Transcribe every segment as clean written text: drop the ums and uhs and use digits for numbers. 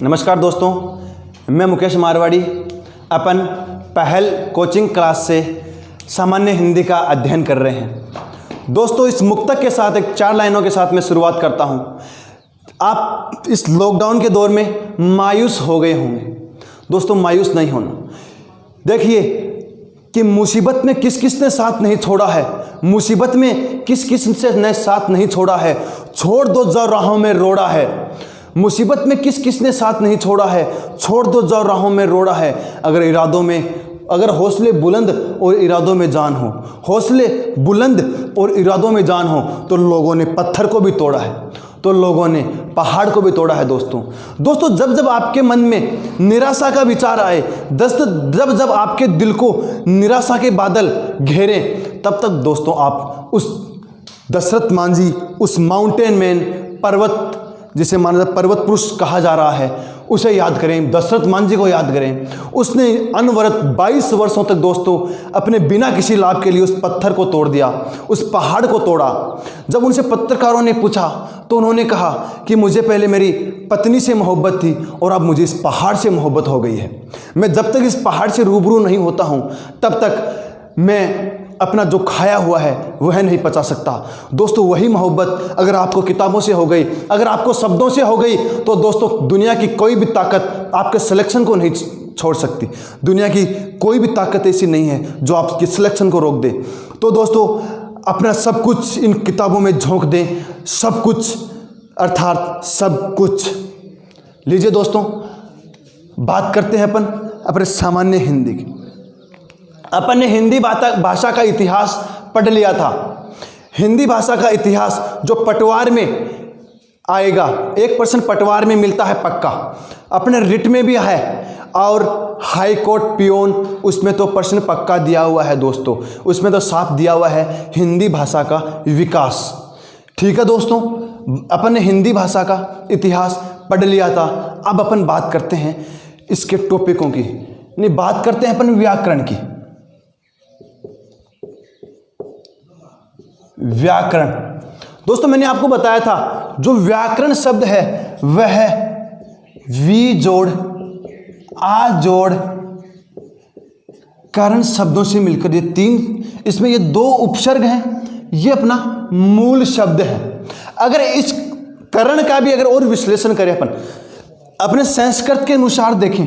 नमस्कार दोस्तों, मैं मुकेश मारवाड़ी अपन पहल कोचिंग क्लास से सामान्य हिंदी का अध्ययन कर रहे हैं। दोस्तों, इस मुक्तक के साथ एक 4 लाइनों के साथ मैं शुरुआत करता हूं। आप इस लॉकडाउन के दौर में मायूस हो गए होंगे। दोस्तों, मायूस नहीं होना। देखिए कि मुसीबत में किस किस ने साथ नहीं छोड़ा है, मुसीबत में किस किस से ने साथ नहीं छोड़ा है। छोड़ दो जो राहों में रोड़ा है, मुसीबत में किस किस ने साथ नहीं छोड़ा है। छोड़ दो जो राहों में रोड़ा है। अगर हौसले बुलंद और इरादों में जान हो, हौसले बुलंद और इरादों में जान हो, तो लोगों ने पत्थर को भी तोड़ा है, तो लोगों ने पहाड़ को भी तोड़ा है। दोस्तों, जब जब आपके मन में निराशा का विचार आए, जब जब आपके दिल को निराशा के बादल घेरें, तब तक दोस्तों आप उस दशरथ मांझी, उस माउंटेन मैन, पर्वत जिसे माना पर्वत पुरुष कहा जा रहा है, उसे याद करें। दशरथ मांझी को याद करें। उसने अनवरत 22 वर्षों तक दोस्तों अपने बिना किसी लाभ के लिए उस पत्थर को तोड़ दिया, उस पहाड़ को तोड़ा। जब उनसे पत्रकारों ने पूछा तो उन्होंने कहा कि मुझे पहले मेरी पत्नी से मोहब्बत थी और अब मुझे इस पहाड़ से मोहब्बत हो गई है। मैं जब तक इस पहाड़ से रूबरू नहीं होता हूँ, तब तक मैं अपना जो खाया हुआ है वह नहीं पचा सकता। दोस्तों, वही मोहब्बत अगर आपको किताबों से हो गई, अगर आपको शब्दों से हो गई, तो दोस्तों दुनिया की कोई भी ताकत आपके सिलेक्शन को नहीं छोड़ सकती। दुनिया की कोई भी ताकत ऐसी नहीं है जो आपके सिलेक्शन को रोक दे। तो दोस्तों, अपना सब कुछ इन किताबों में झोंक दें, सब कुछ अर्थात सब कुछ। लीजिए दोस्तों, बात करते हैं अपन अपने सामान्य हिंदी की। अपन ने हिंदी भाषा का इतिहास पढ़ लिया था। हिंदी भाषा का इतिहास जो पटवार में आएगा, 1% पटवार में मिलता है पक्का, अपने रिट में भी है, और हाई कोर्ट पियोन उसमें तो प्रश्न पक्का दिया हुआ है। दोस्तों, उसमें तो साफ दिया हुआ है हिंदी भाषा का विकास। ठीक है दोस्तों, अपन ने हिंदी भाषा का इतिहास पढ़ लिया था। अब अपन बात करते हैं इसके टॉपिकों की, नहीं बात करते हैं अपन व्याकरण की। व्याकरण दोस्तों, मैंने आपको बताया था जो व्याकरण शब्द है वह है वी जोड़ आ जोड़ करण शब्दों से मिलकर ये 3, इसमें ये 2 उपसर्ग हैं, ये अपना मूल शब्द है। अगर इस करण का भी अगर और विश्लेषण करें अपन अपने संस्कृत के अनुसार देखें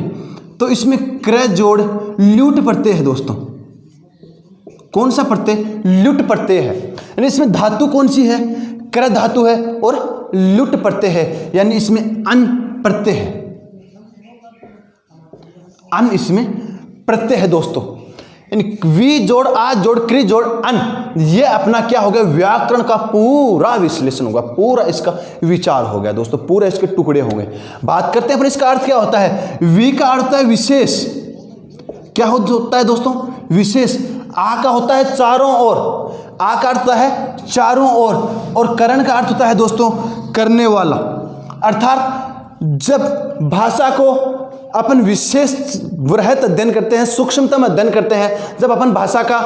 तो इसमें क्र जोड़ ल्यूट प्रत्यय है। दोस्तों, कौन सा प्रत्यय? ल्युट प्रत्यय है। यानी इसमें धातु कौन सी है? क्र धातु है और ल्युट प्रत्यय है, यानी इसमें अन प्रत्यय है। अन इसमें प्रत्यय है दोस्तों। यानी वी जोड़ आ जोड़ क्रि जोड़ अन, ये अपना क्या हो गया? व्याकरण का पूरा विश्लेषण होगा, पूरा इसका विचार हो गया दोस्तों, पूरा इसके टुकड़े होंगे। बात करते हैं पर इसका अर्थ क्या होता है? वी का अर्थ होता है विशेष। क्या होता है दोस्तों? विशेष। आ का होता है चारों ओर, आ का अर्थ होता है चारों ओर, और करण का अर्थ होता है दोस्तों करने वाला। अर्थात जब भाषा को अपन विशेष वृहत अध्ययन करते हैं, सूक्ष्मतम अध्ययन करते हैं, जब अपन भाषा का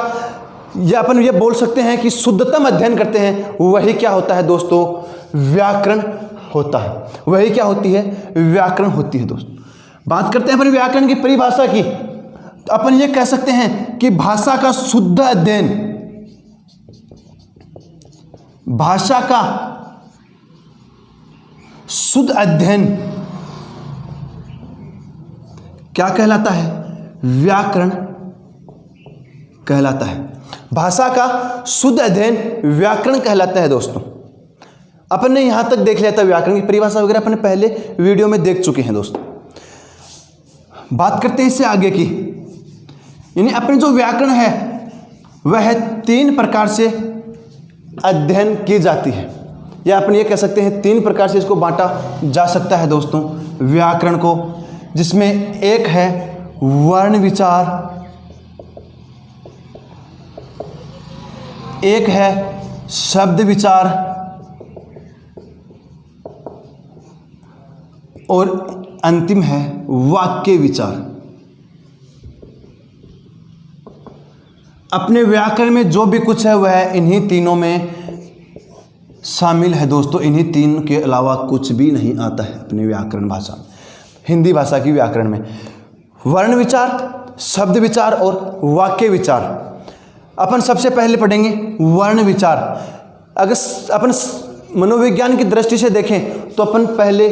या अपन ये बोल सकते हैं कि शुद्धतम अध्ययन करते हैं, वही क्या होता है दोस्तों? व्याकरण होता है। वही क्या होती है? व्याकरण होती है दोस्तों। बात करते हैं अपन व्याकरण की परिभाषा की। अपन ये कह सकते हैं कि भाषा का शुद्ध अध्ययन, भाषा का शुद्ध अध्ययन क्या कहलाता है? व्याकरण कहलाता है। भाषा का शुद्ध अध्ययन व्याकरण कहलाता है दोस्तों। अपन ने यहां तक देख लिया था, व्याकरण की परिभाषा वगैरह अपन पहले वीडियो में देख चुके हैं दोस्तों। बात करते हैं इससे आगे की। यानी अपने जो व्याकरण है वह 3 प्रकार से अध्ययन की जाती है, या अपन ये कह सकते हैं 3 प्रकार से इसको बांटा जा सकता है दोस्तों व्याकरण को, जिसमें एक है वर्ण विचार, एक है शब्द विचार, और अंतिम है वाक्य विचार। अपने व्याकरण में जो भी कुछ है वह इन्हीं तीनों में शामिल है दोस्तों। इन्हीं तीन के अलावा कुछ भी नहीं आता है अपने व्याकरण भाषा में। हिंदी भाषा की व्याकरण में। वर्ण विचार, शब्द विचार और वाक्य विचार। अपन सबसे पहले पढ़ेंगे वर्ण विचार। अगर अपन मनोविज्ञान की दृष्टि से देखें तो अपन पहले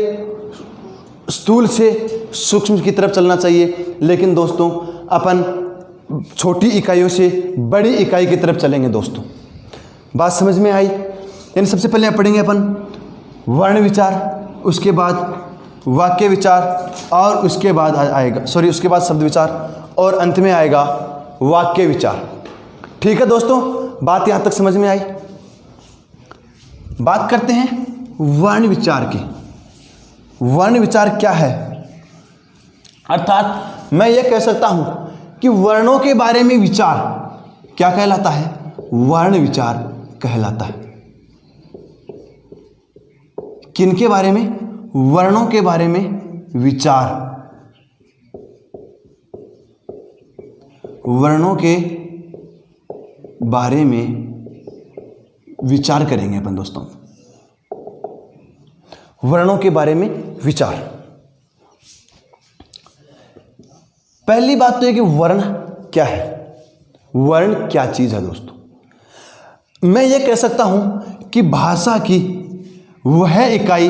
स्थूल से सूक्ष्म की तरफ चलना चाहिए, लेकिन दोस्तों अपन छोटी इकाइयों से बड़ी इकाई की तरफ चलेंगे। दोस्तों बात समझ में आई? यानी सबसे पहले पढ़ेंगे अपन वर्ण विचार, उसके बाद वाक्य विचार और उसके बाद उसके बाद शब्द विचार और अंत में आएगा वाक्य विचार। ठीक है दोस्तों, बात यहाँ तक समझ में आई? बात करते हैं वर्ण विचार की। वर्ण विचार क्या है? अर्थात मैं ये कह सकता हूं कि वर्णों के बारे में विचार क्या कहलाता है? वर्ण विचार कहलाता है। किनके बारे में? वर्णों के बारे में विचार। वर्णों के बारे में विचार करेंगे अपन दोस्तों। वर्णों के बारे में विचार। पहली बात तो है कि वर्ण क्या है? वर्ण क्या चीज है दोस्तों? मैं ये कह सकता हूं कि भाषा की वह इकाई,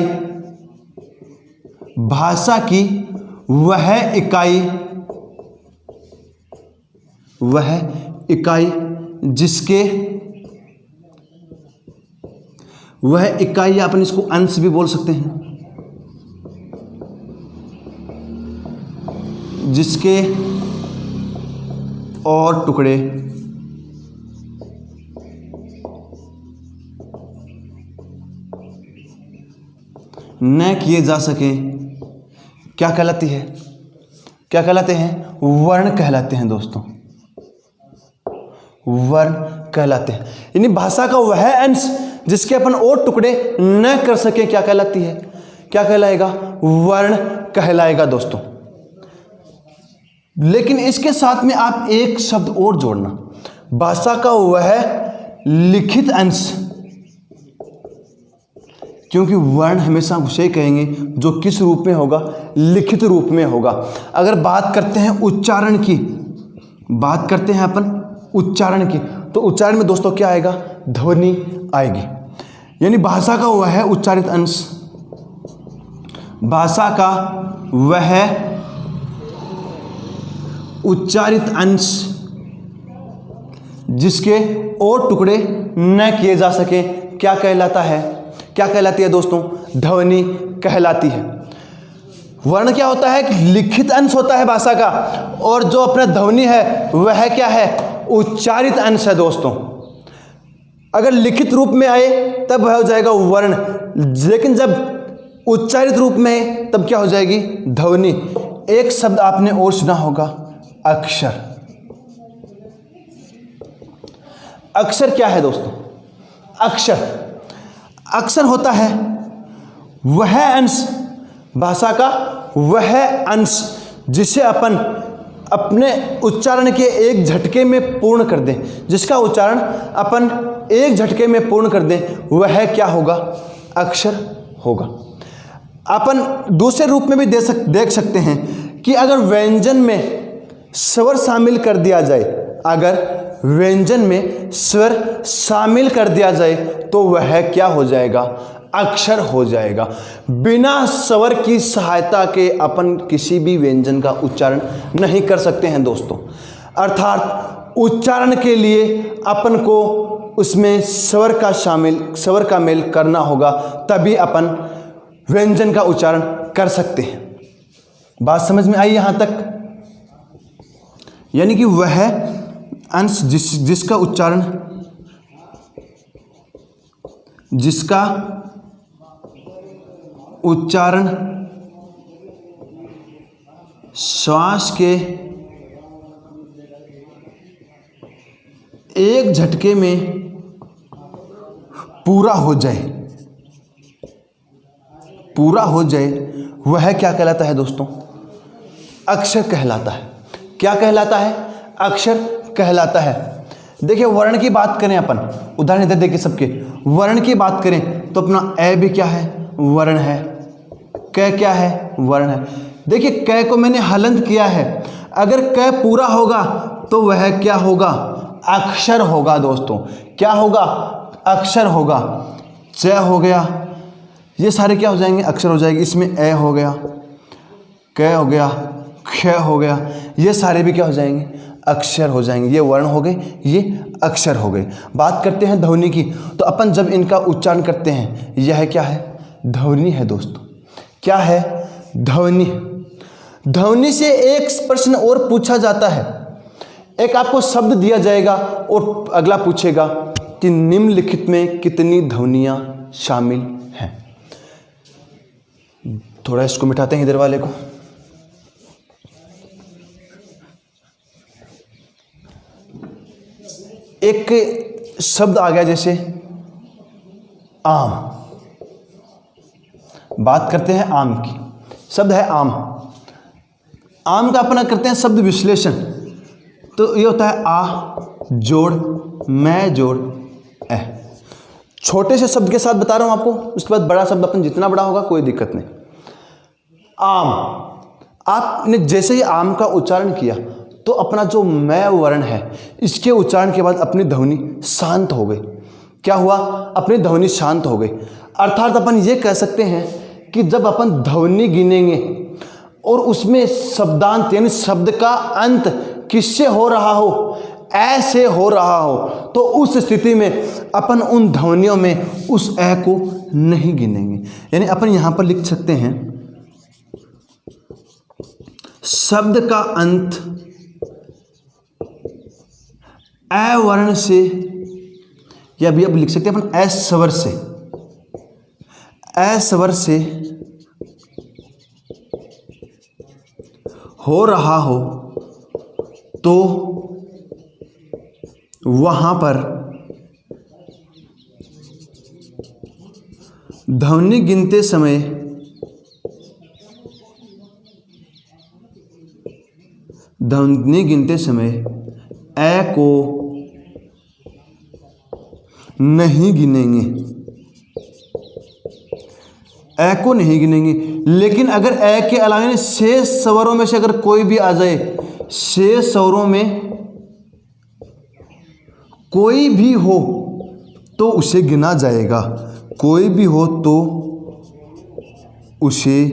भाषा की वह इकाई, वह इकाई जिसके, वह इकाई अपन इसको अंश भी बोल सकते हैं, जिसके और टुकड़े न किए जा सके, क्या कहलाती है? क्या कहलाते हैं? वर्ण कहलाते हैं दोस्तों। वर्ण कहलाते हैं। यानी भाषा का वह अंश जिसके अपन और टुकड़े न कर सके, क्या कहलाती है? क्या कहलाएगा? वर्ण कहलाएगा दोस्तों। लेकिन इसके साथ में आप एक शब्द और जोड़ना, भाषा का वह लिखित अंश, क्योंकि वर्ण हमेशा उसे कहेंगे जो किस रूप में होगा? लिखित रूप में होगा। अगर बात करते हैं उच्चारण की, बात करते हैं अपन उच्चारण की, तो उच्चारण में दोस्तों क्या आएगा? ध्वनि आएगी। यानी भाषा का वह उच्चारित अंश, भाषा का वह उच्चारित अंश जिसके और टुकड़े न किए जा सके, क्या कहलाता है? क्या कहलाती है दोस्तों? ध्वनि कहलाती है। वर्ण क्या होता है? कि लिखित अंश होता है भाषा का, और जो अपना ध्वनि है वह क्या है? उच्चारित अंश है दोस्तों। अगर लिखित रूप में आए तब वह हो जाएगा वर्ण, लेकिन जब उच्चारित रूप में आए तब क्या हो जाएगी? ध्वनि। एक शब्द आपने और सुना होगा, अक्षर। अक्षर क्या है दोस्तों? अक्षर होता है वह अंश, भाषा का वह अंश जिसे अपन अपने उच्चारण के एक झटके में पूर्ण कर दें, जिसका उच्चारण अपन एक झटके में पूर्ण कर दें, वह क्या होगा? अक्षर होगा। अपन दूसरे रूप में भी देख सकते हैं कि अगर व्यंजन में स्वर शामिल कर दिया जाए, अगर व्यंजन में स्वर शामिल कर दिया जाए तो वह क्या हो जाएगा? अक्षर हो जाएगा। बिना स्वर की सहायता के अपन किसी भी व्यंजन का उच्चारण नहीं कर सकते हैं दोस्तों। अर्थात उच्चारण के लिए अपन को उसमें स्वर का मेल करना होगा, तभी अपन व्यंजन का उच्चारण कर सकते हैं। बात समझ में आई यहां तक? यानी कि वह अंश जिसका उच्चारण श्वास के एक झटके में पूरा हो जाए, वह क्या कहलाता है दोस्तों? अक्षर कहलाता है। क्या कहलाता है? अक्षर कहलाता है। देखिए वर्ण की बात करें अपन, उदाहरण इधर देखिए सबके, वर्ण की बात करें तो अपना ए भी क्या है? वर्ण है। क क्या है? वर्ण है। देखिए क को मैंने हलंत किया है, अगर क पूरा होगा तो वह क्या होगा? अक्षर होगा दोस्तों। क्या होगा? अक्षर होगा। च हो गया, ये सारे क्या हो जाएंगे? अक्षर हो जाएंगे। इसमें ए हो गया, क हो गया, ख हो गया, ये सारे भी क्या हो जाएंगे? अक्षर हो जाएंगे। ये वर्ण हो गए, ये अक्षर हो गए। बात करते हैं ध्वनि की, तो अपन जब इनका उच्चारण करते हैं, यह क्या है? ध्वनि है दोस्तों। क्या है? ध्वनि। ध्वनि से एक प्रश्न और पूछा जाता है। एक आपको शब्द दिया जाएगा और अगला पूछेगा कि निम्नलिखित में कितनी ध्वनियां शामिल हैं। थोड़ा इसको मिटाते हैं इधर वाले को। एक शब्द आ गया जैसे आम। बात करते हैं आम की। शब्द है आम। आम का अपना करते हैं शब्द विश्लेषण। तो ये होता है आ जोड़ मैं जोड़ ए। छोटे से शब्द के साथ बता रहा हूं आपको, उसके बाद बड़ा शब्द अपन जितना बड़ा होगा कोई दिक्कत नहीं। आम, आपने जैसे ही आम का उच्चारण किया तो अपना जो मैं वर्ण है इसके उच्चारण के बाद अपनी ध्वनि शांत हो गई। क्या हुआ? अपनी ध्वनि शांत हो गई। अर्थात अपन ये कह सकते हैं कि जब अपन ध्वनि गिनेंगे और उसमें शब्दांत यानी शब्द का अंत किससे हो रहा हो? ऐसे हो रहा हो, तो उस स्थिति में अपन उन ध्वनियों में उस ए को नहीं गिनेंगे। यानी अपन यहां पर लिख सकते हैं शब्द का अंत ए वर्ण से, या भी अब लिख सकते हैं अपन ए स्वर से, ए स्वर से हो रहा हो तो वहां पर ध्वनि गिनते समय ए को नहीं गिनेंगे, ए को नहीं गिनेंगे। लेकिन अगर ए के अलावा शेष स्वरों में से अगर कोई भी आ जाए, शेष स्वरों में कोई भी हो तो उसे गिना जाएगा। कोई भी हो तो उसे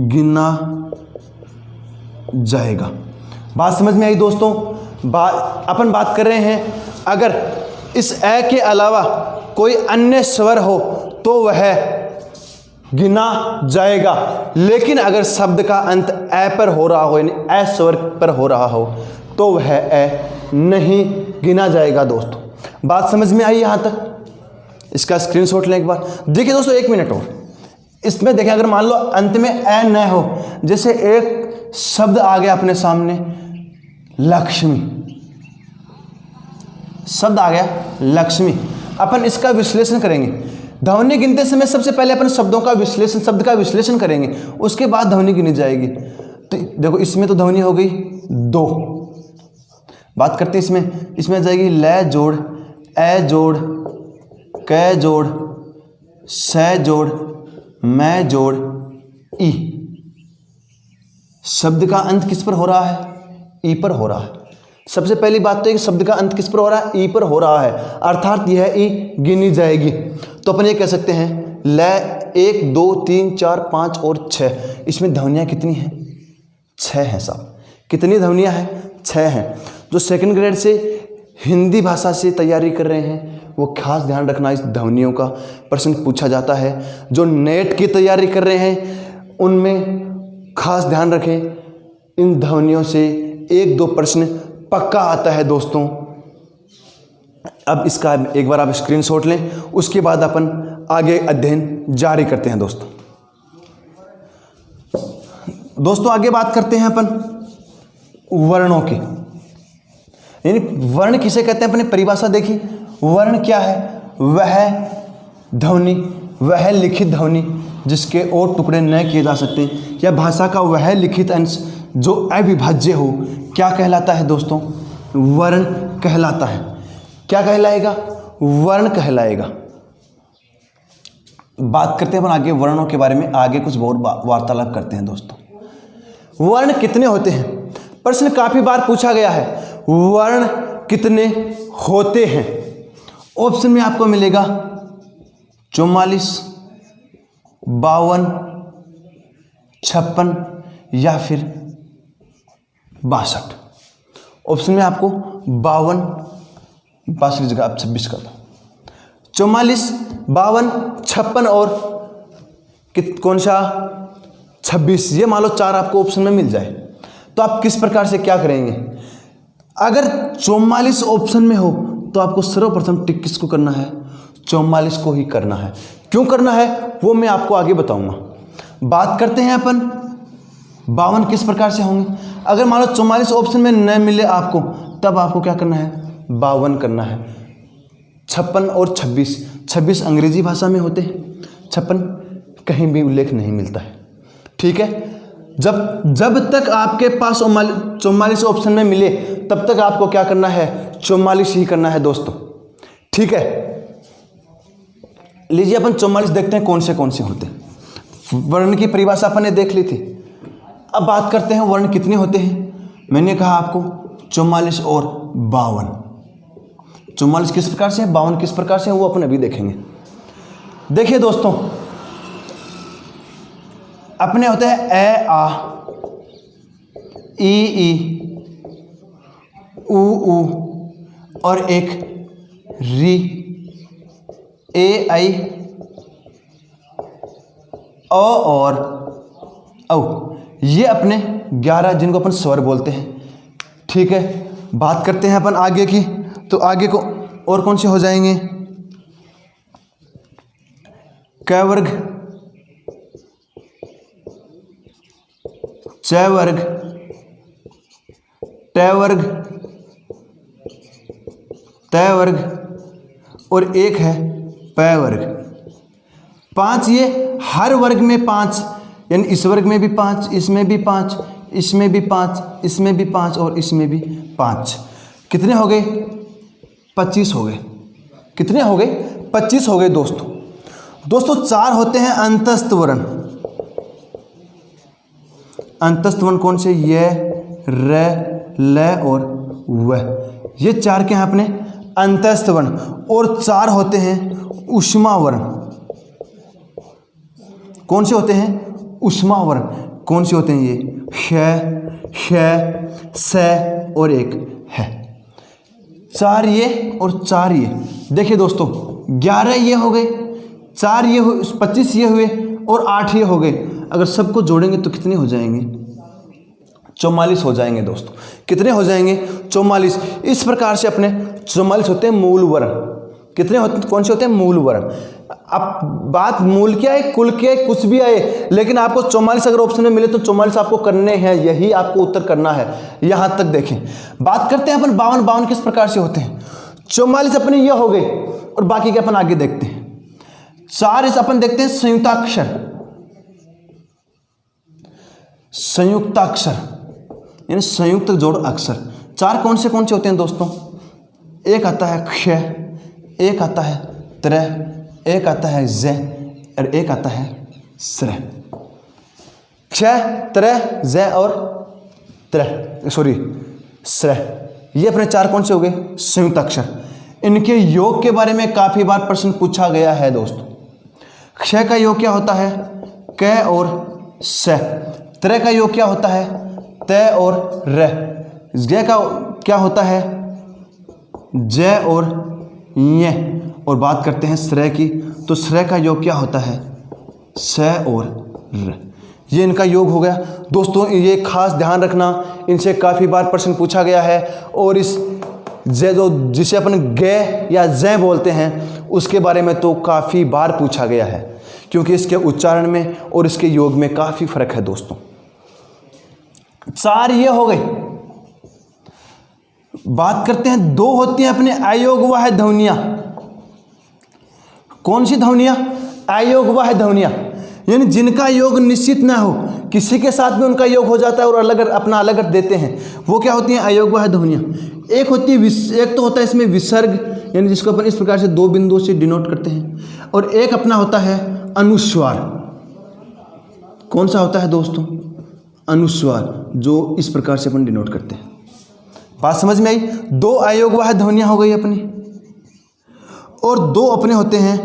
गिना जाएगा। बात समझ में आई दोस्तों? अपन बात कर रहे हैं अगर इस ए के अलावा कोई अन्य स्वर हो तो वह गिना जाएगा। लेकिन अगर शब्द का अंत ए पर हो रहा हो यानी ए स्वर पर हो रहा हो तो वह ए नहीं गिना जाएगा। दोस्तों बात समझ में आई यहां तक? इसका स्क्रीनशॉट लें एक बार। देखिए दोस्तों, एक मिनट और इसमें देखें, अगर मान लो अंत में ए न हो, जैसे एक शब्द आ गया अपने सामने लक्ष्मी, शब्द आ गया लक्ष्मी, अपन इसका विश्लेषण करेंगे। ध्वनि गिनते समय सबसे पहले अपन शब्दों का विश्लेषण, शब्द का विश्लेषण करेंगे, उसके बाद ध्वनि गिनी जाएगी। तो देखो इसमें तो ध्वनि हो गई 2। बात करते हैं इसमें आ जाएगी ल जोड़ ए जोड़ क जोड़ स जोड़ मैं जोड़ ई। शब्द का अंत किस पर हो रहा है? ई पर हो रहा है। सबसे पहली बात तो है कि शब्द का अंत किस पर हो रहा है? ई पर हो रहा है, अर्थात यह ई गिनी जाएगी। तो अपन ये कह सकते हैं ल 1 2 3 4 5 और 6। इसमें ध्वनियाँ कितनी हैं? 6 हैं साहब। कितनी ध्वनियाँ हैं? 6 हैं। जो सेकंड ग्रेड से हिंदी भाषा से तैयारी कर रहे हैं वो खास ध्यान रखना, इस ध्वनियों का प्रश्न पूछा जाता है। जो नेट की तैयारी कर रहे हैं उनमें खास ध्यान रखें, इन ध्वनियों से 1-2 प्रश्न पक्का आता है दोस्तों। अब इसका एक बार आप स्क्रीनशॉट लें, उसके बाद अपन आगे अध्ययन जारी करते हैं। दोस्तों आगे बात करते हैं अपन वर्णों की, यानी वर्ण किसे कहते हैं? अपनी परिभाषा देखी। वर्ण क्या है? वह ध्वनि, वह लिखित ध्वनि जिसके और टुकड़े न किए जा सकते, या भाषा का वह लिखित अंश जो अविभाज्य हो, क्या कहलाता है दोस्तों? वर्ण कहलाता है। क्या कहलाएगा? वर्ण कहलाएगा। बात करते हैं अपन आगे वर्णों के बारे में, आगे कुछ और वार्तालाप करते हैं दोस्तों। वर्ण कितने होते हैं, प्रश्न काफी बार पूछा गया है, वर्ण कितने होते हैं। ऑप्शन में आपको मिलेगा 44, 52, 56 या फिर 62। ऑप्शन में आपको 52 की जगह आप 26 कर दो। 44, 52, 56 और कौन सा 26, ये मान लो 4 आपको ऑप्शन में मिल जाए तो आप किस प्रकार से क्या करेंगे। अगर 44 ऑप्शन में हो तो आपको सर्वप्रथम टिक किसको करना है, 44 को ही करना है। क्यों करना है वो मैं आपको आगे बताऊंगा। बात करते हैं अपन 52 किस प्रकार से होंगे। अगर मान लो 44 ऑप्शन में न मिले आपको, तब आपको क्या करना है, 52 करना है। 56 और 26 अंग्रेजी भाषा में होते हैं, 56 कहीं भी उल्लेख नहीं मिलता है। ठीक है, जब तक आपके पास 44 ऑप्शन में मिले तब तक आपको क्या करना है, 44 ही करना है दोस्तों। ठीक है, लीजिए अपन 44 देखते हैं कौन से होते हैं। वर्ण की परिभाषा अपन ने देख ली थी। अब बात करते हैं वर्ण कितने होते हैं। मैंने कहा आपको 44 और 52। 44 किस प्रकार से है, 52 किस प्रकार से है, वो अपन अभी देखेंगे। देखिए दोस्तों, अपने होते हैं ए आ, ई ऊ और एक री, ए आई ओ और औ। ये अपने 11 जिनको अपन स्वर बोलते हैं। ठीक है, बात करते हैं अपन आगे की, तो आगे को और कौन से हो जाएंगे, क वर्ग, च वर्ग, ट वर्ग, त वर्ग और एक है प वर्ग। 5 ये हर वर्ग में 5, यानी इस वर्ग में भी 5, इसमें भी 5, इसमें भी 5, इसमें भी 5 और इसमें भी 5। कितने हो गए, 25 हो गए। कितने हो गए, 25 हो गए दोस्तों। 4 होते हैं अंतस्थ वर्ण। अंतस्थ वर्ण कौन से, ये, र, ल और व। ये 4 के हैं अपने अंतस्थ वर्ण। और 4 होते हैं ऊष्मा वर्ण। कौन से होते हैं, ऊष्मा वर्ण। कौन से होते हैं ये, श, स और एक है। 4 ये और 4 ये। देखिए दोस्तों, 11 ये हो गए, 4 ये हो, 25 ये हुए और 8 ये हो गए। अगर सबको जोड़ेंगे तो कितने हो जाएंगे, 44 हो जाएंगे दोस्तों। कितने हो जाएंगे, 44। इस प्रकार से अपने 44 होते हैं मूल वर्ण। कितने होते, कौन से होते हैं, मूल वर्ण। अब बात मूल क्या है, कुल क्या है, कुछ भी आए, लेकिन आपको 44 अगर ऑप्शन में मिले तो 44 आपको करने हैं, यही आपको उत्तर करना है। यहां तक देखें। बात करते हैं अपन 52 किस प्रकार से होते हैं। 44 अपने ये हो गए और बाकी के अपन आगे देखते हैं। 4 इस अपन देखते हैं संयुक्ताक्षर। संयुक्ताक्षर यानी संयुक्त जोड़ अक्षर। 4 कौन से होते हैं दोस्तों, एक आता है क्ष, एक आता है त्र, एक आता है ज और एक आता है स्र। क्ष, त्र, ज और स्र, ये अपने 4 कौन से हो गए, संयुक्त अक्षर। इनके योग के बारे में काफी बार प्रश्न पूछा गया है दोस्तों। क्ष का योग क्या होता है, क और स। त्र का योग क्या होता है, त और र। ज का क्या होता है, ज और य। और बात करते हैं स्र की, तो स्र का योग क्या होता है, स और र। ये इनका योग हो गया दोस्तों। ये खास ध्यान रखना, इनसे काफ़ी बार प्रश्न पूछा गया है। और इस जो जिसे अपन ग या ज बोलते हैं उसके बारे में तो काफ़ी बार पूछा गया है, क्योंकि इसके उच्चारण में और इसके योग में काफ़ी फर्क है दोस्तों। 4 ये हो गई। बात करते हैं 2 होती हैं अपने अयोगवाह ध्वनियां। कौन सी ध्वनियां, अयोगवाह ध्वनियां, यानी जिनका योग निश्चित ना हो, किसी के साथ भी उनका योग हो जाता है और अलग अपना अलग देते हैं, वो क्या होती हैं, अयोगवाह ध्वनियां। एक होती है एक तो होता है इसमें विसर्ग, यानी जिसको अपन इस प्रकार से 2 बिंदुओं से डिनोट करते हैं, और एक अपना होता है अनुस्वार। कौन सा होता है दोस्तों? अनुस्वार, जो इस प्रकार से अपन डिनोट करते हैं। बात समझ में आई? दो अयोगवाह ध्वनियां हो गई अपनी, और दो अपने होते हैं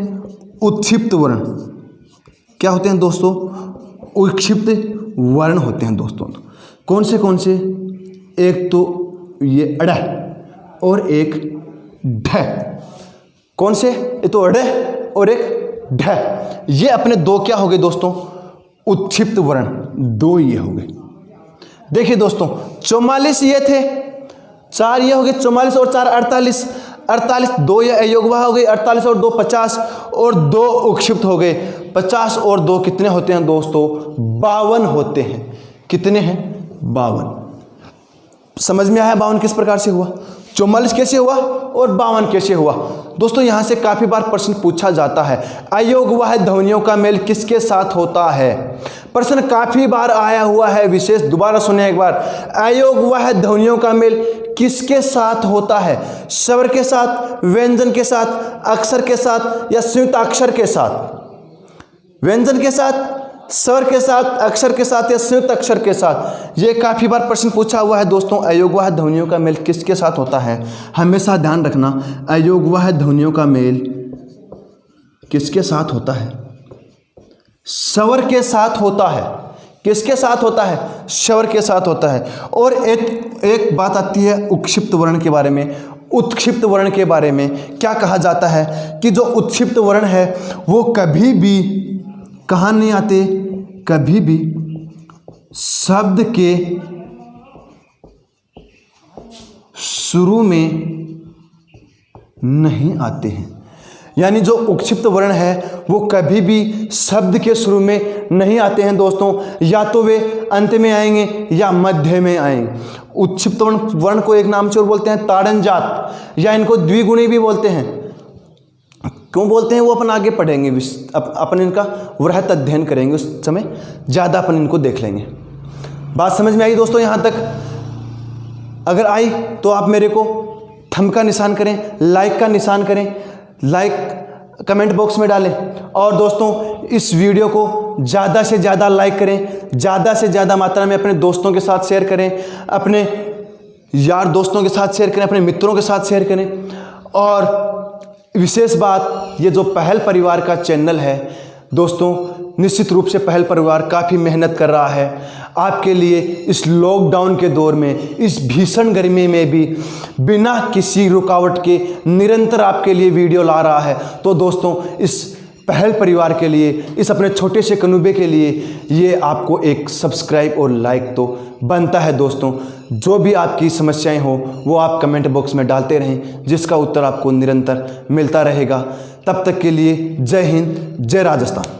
उत्क्षिप्त वर्ण। क्या होते हैं दोस्तों? उत्क्षिप्त वर्ण होते हैं दोस्तों। कौन से? एक तो ये अड़ और एक ढ। कौन से? ये तो अड़ और एक ढ। ये अपने दो क्या हो गए दोस्तों? उत्क्षिप्त वर्ण, दो ये हो गए। देखिए दोस्तों, 44 ये थे, 4 ये हो गए, 44 और 4 48, 48 2 ये अयोगवाह हो गई, 48 और 2 50, और 2 उत्क्षिप्त हो गए। 50 और 2 कितने होते हैं दोस्तों? 52 होते हैं। कितने हैं? 52। समझ में आया 52 किस प्रकार से हुआ, 44 कैसे हुआ और 52 कैसे हुआ? दोस्तों यहाँ से काफ़ी बार प्रश्न पूछा जाता है, अयोगवाह ध्वनियों का मेल किसके साथ होता है? प्रश्न काफ़ी बार आया हुआ है, विशेष दोबारा सुने एक बार। अयोगवाह ध्वनियों का मेल किसके साथ होता है? स्वर के साथ, व्यंजन के साथ, अक्षर के साथ, या संयुक्त अक्षर के साथ? व्यंजन के साथ, स्वर के साथ, अक्षर के साथ, या संयुक्त अक्षर के साथ? ये काफ़ी बार प्रश्न पूछा हुआ है दोस्तों। अयोगवाह ध्वनियों का मेल किसके साथ होता है? हमेशा ध्यान रखना, अयोगवाह ध्वनियों का मेल किसके साथ होता है? स्वर के साथ होता है। किसके साथ होता है? स्वर के साथ होता है। और एक बात आती है उत्क्षिप्त वर्ण के बारे में। उत्क्षिप्त वर्ण के बारे में क्या कहा जाता है कि जो उत्क्षिप्त वर्ण है वो कभी भी कहाँ नहीं आते? कभी भी शब्द के शुरू में नहीं आते हैं। यानी जो उत्क्षिप्त वर्ण है वो कभी भी शब्द के शुरू में नहीं आते हैं दोस्तों, या तो वे अंत में आएंगे या मध्य में आएंगे। उत्क्षिप्त वर्ण को एक नाम से और बोलते हैं ताड़न जात, या इनको द्विगुणी भी बोलते हैं। क्यों बोलते हैं वो अपन आगे पढ़ेंगे, अपन इनका वृहत अध्ययन करेंगे, उस समय ज़्यादा अपन इनको देख लेंगे। बात समझ में आई दोस्तों यहाँ तक? अगर आई तो आप मेरे को थंब का निशान करें, लाइक का निशान करें, लाइक कमेंट बॉक्स में डालें। और दोस्तों इस वीडियो को ज़्यादा से ज़्यादा लाइक करें, ज़्यादा से ज़्यादा मात्रा में अपने दोस्तों के साथ शेयर करें, अपने यार दोस्तों के साथ शेयर करें, अपने मित्रों के साथ शेयर करें। और विशेष बात, ये जो पहल परिवार का चैनल है दोस्तों, निश्चित रूप से पहल परिवार काफ़ी मेहनत कर रहा है आपके लिए। इस लॉकडाउन के दौर में, इस भीषण गर्मी में भी बिना किसी रुकावट के निरंतर आपके लिए वीडियो ला रहा है। तो दोस्तों इस पहल परिवार के लिए, इस अपने छोटे से कनुबे के लिए, ये आपको एक सब्सक्राइब और लाइक तो बनता है दोस्तों। जो भी आपकी समस्याएं हो वो आप कमेंट बॉक्स में डालते रहें, जिसका उत्तर आपको निरंतर मिलता रहेगा। तब तक के लिए जय हिंद, जय राजस्थान।